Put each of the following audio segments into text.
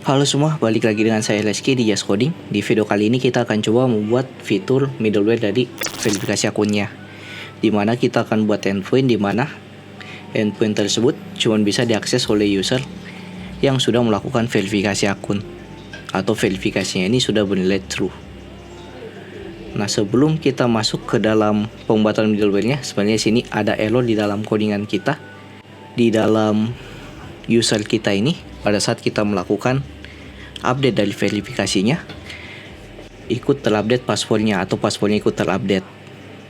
Halo semua, balik lagi dengan saya Leski di Just Coding. Di video kali ini kita akan coba membuat fitur middleware dari verifikasi akunnya, dimana kita akan buat endpoint dimana endpoint tersebut cuma bisa diakses oleh user yang sudah melakukan verifikasi akun atau verifikasinya ini sudah bernilai true. Nah, sebelum kita masuk ke dalam pembuatan middleware-nya, sebenarnya sini ada error di dalam codingan kita, di dalam user kita ini. Pada saat kita melakukan update dari verifikasinya, ikut terupdate passwordnya atau passwordnya ikut terupdate.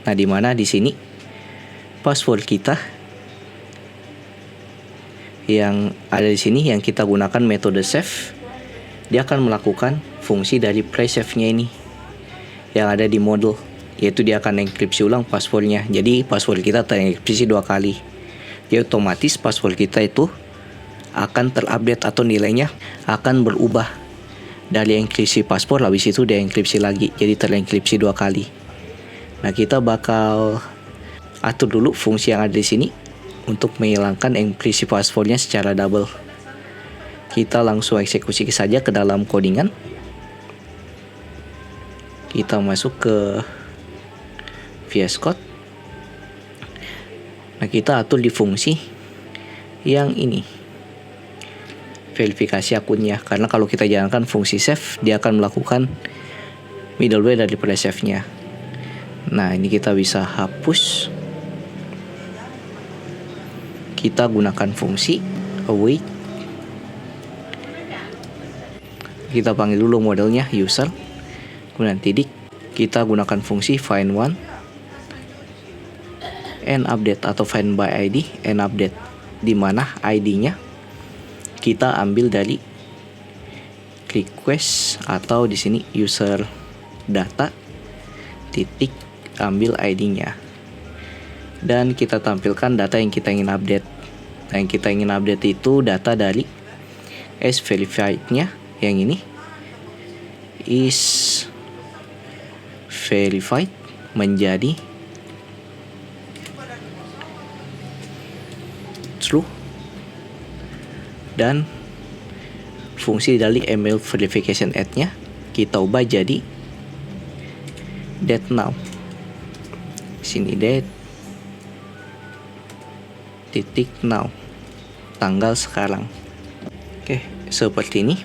Nah, dimana di sini password kita yang ada di sini yang kita gunakan metode save, dia akan melakukan fungsi dari pre-save-nya ini yang ada di model, yaitu dia akan enkripsi ulang passwordnya. Jadi password kita terenkripsi 2 kali. Jadi otomatis password kita itu akan terupdate atau nilainya akan berubah dari enkripsi password, habis itu dia enkripsi lagi, jadi terenkripsi 2 kali. Nah, kita bakal atur dulu fungsi yang ada di sini untuk menghilangkan enkripsi passwordnya secara double. Kita langsung eksekusi saja ke dalam codingan. Kita masuk ke VS Code. Nah, kita atur di fungsi yang ini, verifikasi akunnya, karena kalau kita jalankan fungsi save, dia akan melakukan middleware dari pre-save-nya. Nah, ini kita bisa hapus. Kita gunakan fungsi await. Kita panggil dulu modelnya user, kemudian titik. Kita gunakan fungsi find one and update atau find by ID and update, di mana ID-nya kita ambil dari request atau di sini user data titik ambil ID-nya, dan kita tampilkan data yang kita ingin update. Nah, yang kita ingin update itu data dari as verified-nya yang ini is verified menjadi true, dan fungsi dari email verification add-nya kita ubah jadi date now. Sini date titik now, tanggal sekarang. Oke, seperti ini.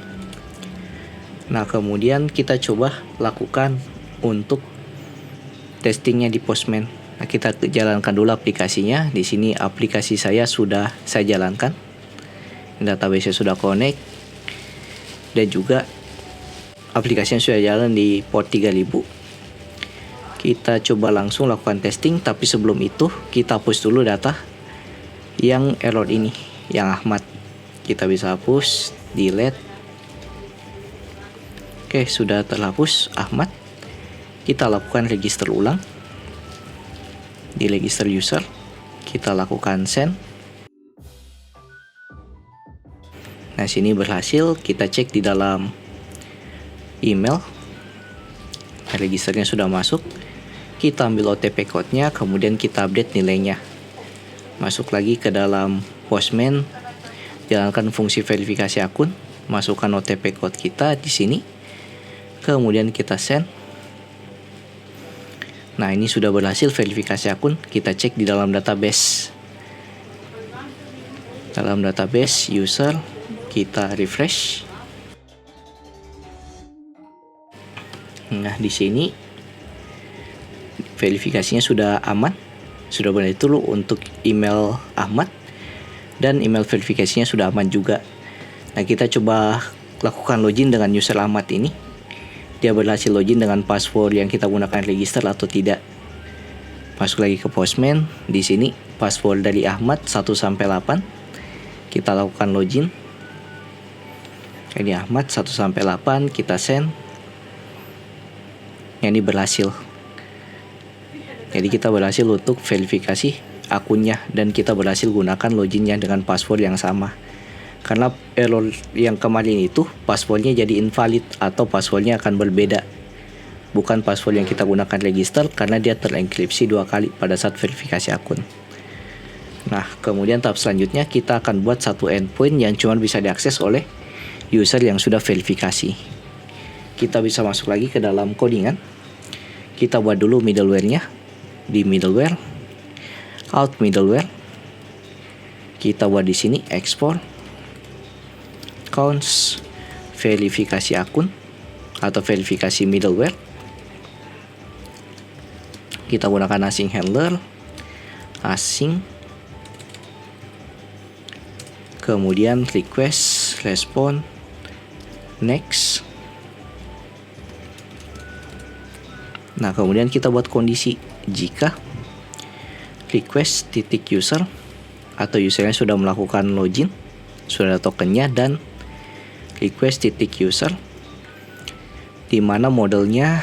Nah, kemudian kita coba lakukan untuk testingnya di Postman. Nah, kita jalankan dulu aplikasinya. Di sini aplikasi saya sudah saya jalankan. Database sudah connect, dan juga aplikasinya sudah jalan di port 3000. Kita coba langsung lakukan testing, tapi sebelum itu kita hapus dulu data yang error ini, yang Ahmad. Kita bisa hapus, delete. Oke, sudah terhapus Ahmad. Kita lakukan register ulang di register user. Kita lakukan send. Nah, sini berhasil. Kita cek di dalam email, registernya sudah masuk. Kita ambil OTP code-nya, kemudian kita update nilainya. Masuk lagi ke dalam Postman, jalankan fungsi verifikasi akun, masukkan OTP code kita di sini, kemudian kita send. Nah, ini sudah berhasil verifikasi akun. Kita cek di dalam database. Dalam database user, kita refresh. Nah, di sini verifikasinya sudah aman, sudah benar itu untuk email Ahmad, dan email verifikasinya sudah aman juga. Nah, kita coba lakukan login dengan user Ahmad ini. Dia berhasil login dengan password yang kita gunakan register atau tidak. Masuk lagi ke Postman. Di sini password dari Ahmad 1 sampai 8. Kita lakukan login. Ini Ahmad 1 sampai 8, kita send. Ini berhasil. Jadi kita berhasil untuk verifikasi akunnya, dan kita berhasil gunakan loginnya dengan password yang sama. Karena error yang kemarin itu passwordnya jadi invalid atau passwordnya akan berbeda, bukan password yang kita gunakan register, karena dia terenkripsi 2 kali pada saat verifikasi akun. Nah, kemudian tahap selanjutnya kita akan buat satu endpoint yang cuma bisa diakses oleh user yang sudah verifikasi. Kita bisa masuk lagi ke dalam codingan. Kita buat dulu middleware-nya. Di middleware, out middleware. Kita buat di sini export counts verifikasi akun atau verifikasi middleware. Kita gunakan async handler, async, kemudian request, respond, next. Nah, kemudian kita buat kondisi jika request titik user atau usernya sudah melakukan login, sudah ada tokennya, dan request titik user di mana modelnya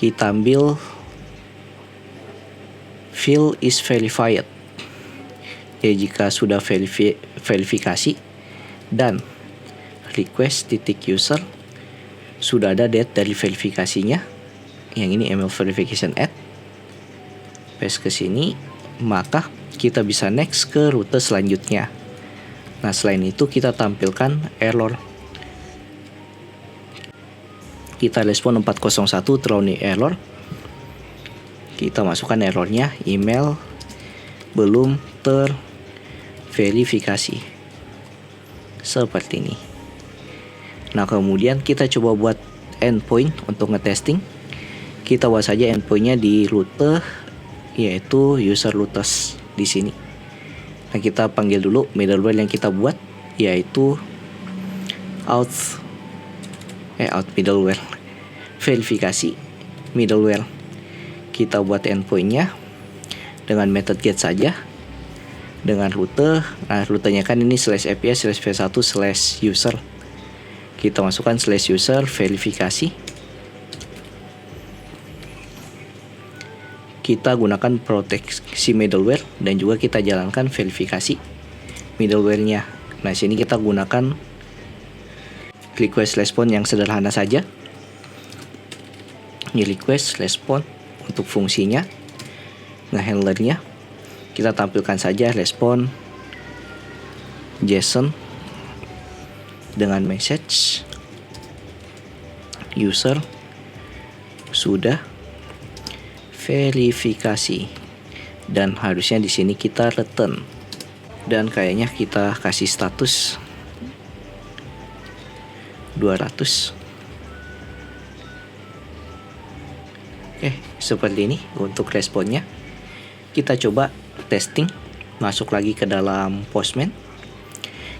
kita ambil field is verified. Jadi jika sudah verifikasi dan request titik user sudah ada date dari verifikasinya, yang ini email verification add, paste ke sini, maka kita bisa next ke rute selanjutnya. Nah, selain itu kita tampilkan error. Kita respon 401 thrown error. Kita masukkan errornya, email belum terverifikasi. Seperti ini. Nah, kemudian kita coba buat endpoint untuk ngetesting. Kita buat saja endpointnya di rute, yaitu user routes di sini. Nah, kita panggil dulu middleware yang kita buat, yaitu out middleware, verifikasi middleware. Kita buat endpointnya dengan method get saja, dengan rute. Nah, rutenya kan ini /api/v1/user. Kita masukkan /user verifikasi. Kita gunakan proteksi middleware dan juga kita jalankan verifikasi middleware-nya. Nah, sini kita gunakan request respond yang sederhana saja. Ini request respond untuk fungsinya. Nah, handlernya kita tampilkan saja respond JSON dengan message user sudah verifikasi, dan harusnya di sini kita return, dan kayaknya kita kasih status 200. Oke, seperti ini untuk responnya. Kita coba testing, masuk lagi ke dalam Postman.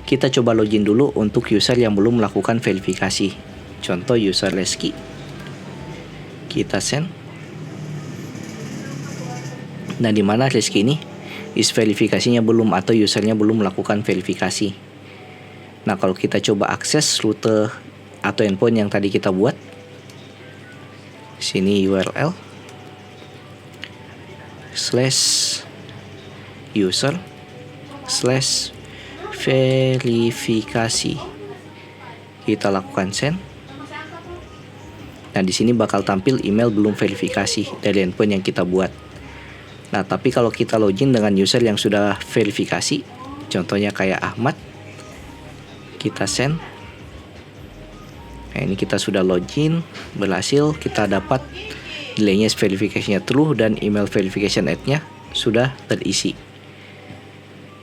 Kita coba login dulu untuk user yang belum melakukan verifikasi. Contoh user Reski. Kita send. Nah, di mana Reski ini verifikasinya belum atau usernya belum melakukan verifikasi. Nah, kalau kita coba akses rute atau endpoint yang tadi kita buat, sini URL /user/verifikasi. Kita lakukan send. Nah, di sini bakal tampil email belum verifikasi dari endpoint yang kita buat. Nah, tapi kalau kita login dengan user yang sudah verifikasi, contohnya kayak Ahmad, kita send. Nah, ini kita sudah login, berhasil, kita dapat nilainya verifikasinya true dan email verification add-nya sudah terisi.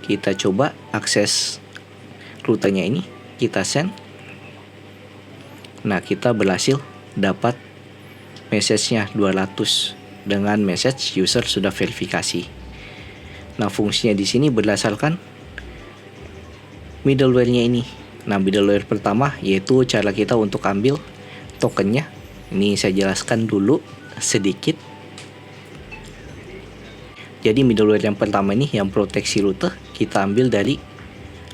Kita coba akses rutenya ini, kita send. Nah, kita berhasil dapat message-nya 200 dengan message user sudah verifikasi. Nah, fungsinya di sini berdasarkan middleware-nya ini. Nah, middleware pertama yaitu cara kita untuk ambil tokennya. Ini saya jelaskan dulu sedikit. Jadi middleware yang pertama ini yang proteksi rute kita ambil dari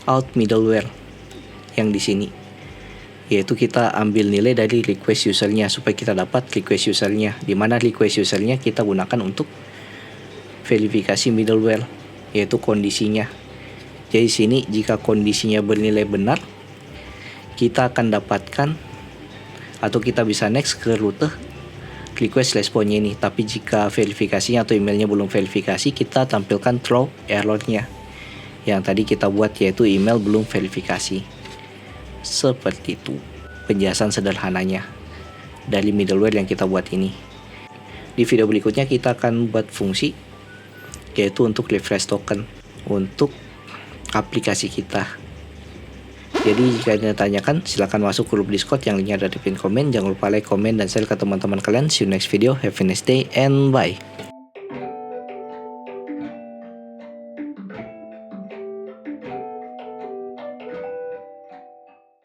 out middleware yang di sini. Yaitu kita ambil nilai dari request usernya supaya kita dapat request usernya, di mana request usernya kita gunakan untuk verifikasi middleware, yaitu kondisinya. Jadi sini jika kondisinya bernilai benar, kita akan dapatkan atau kita bisa next ke rute request responnya ini. Tapi jika verifikasinya atau emailnya belum verifikasi, kita tampilkan throw errornya yang tadi kita buat, yaitu email belum verifikasi. Seperti itu penjelasan sederhananya dari middleware yang kita buat ini. Di video berikutnya kita akan buat fungsi yaitu untuk refresh token untuk aplikasi kita. Jadi jika ada yang tanyakan, silahkan masuk grup Discord yang linknya ada di pin komen. Jangan lupa like, komen, dan share ke teman-teman kalian. See you next video. Have a nice day and bye.